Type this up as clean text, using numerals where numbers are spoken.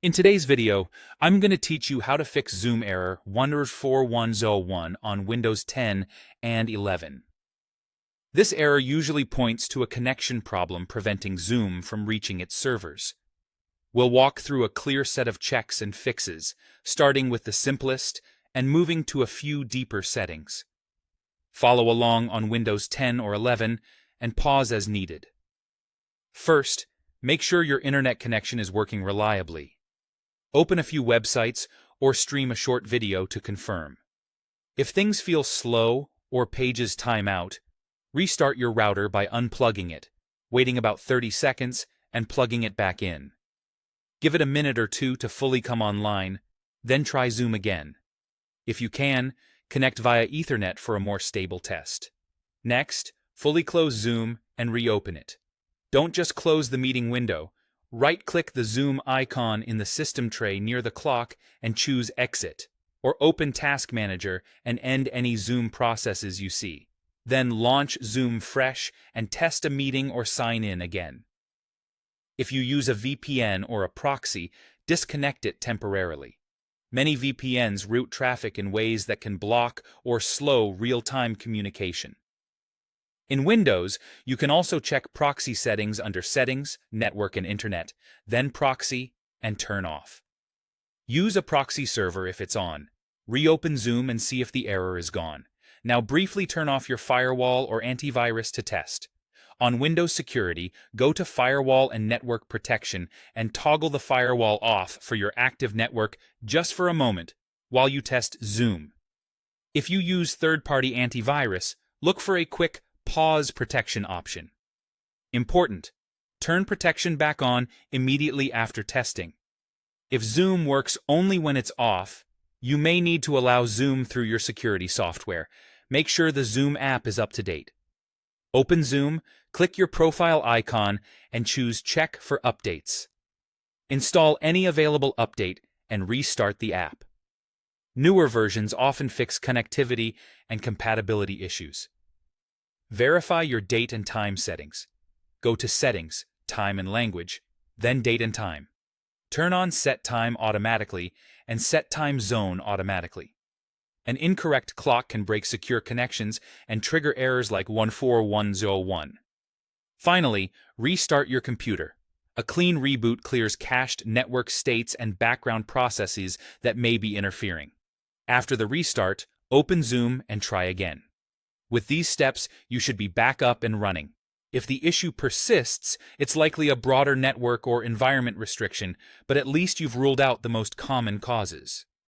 In today's video, I'm going to teach you how to fix Zoom error 14101 on Windows 10 and 11. This error usually points to a connection problem preventing Zoom from reaching its servers. We'll walk through a clear set of checks and fixes, starting with the simplest and moving to a few deeper settings. Follow along on Windows 10 or 11 and pause as needed. First, make sure your internet connection is working reliably. Open a few websites or stream a short video to confirm. If things feel slow or pages time out, restart your router by unplugging it, waiting about 30 seconds, and plugging it back in. Give it a minute or two to fully come online, then try Zoom again. If you can, connect via Ethernet for a more stable test. Next, fully close Zoom and reopen it. Don't just close the meeting window. Right-click the Zoom icon in the system tray near the clock and choose Exit, or open Task Manager and end any Zoom processes you see. Then launch Zoom fresh and test a meeting or sign in again. If you use a VPN or a proxy, disconnect it temporarily. Many VPNs route traffic in ways that can block or slow real-time communication. In Windows, you can also check proxy settings under Settings, Network and Internet, then Proxy, and turn off. Use a proxy server if it's on. Reopen Zoom and see if the error is gone. Now briefly turn off your firewall or antivirus to test. On Windows Security, go to Firewall and Network Protection and toggle the firewall off for your active network just for a moment while you test Zoom. If you use third-party antivirus, look for a quick Pause protection option. Important: turn protection back on immediately after testing. If Zoom works only when it's off, you may need to allow Zoom through your security software. Make sure the Zoom app is up to date. Open Zoom, click your profile icon, and choose Check for Updates. Install any available update and restart the app. Newer versions often fix connectivity and compatibility issues. Verify your date and time settings. Go to Settings, Time and Language, then Date and Time. Turn on Set Time Automatically and Set Time Zone Automatically. An incorrect clock can break secure connections and trigger errors like 14101. Finally, restart your computer. A clean reboot clears cached network states and background processes that may be interfering. After the restart, open Zoom and try again. With these steps, you should be back up and running. If the issue persists, it's likely a broader network or environment restriction, but at least you've ruled out the most common causes.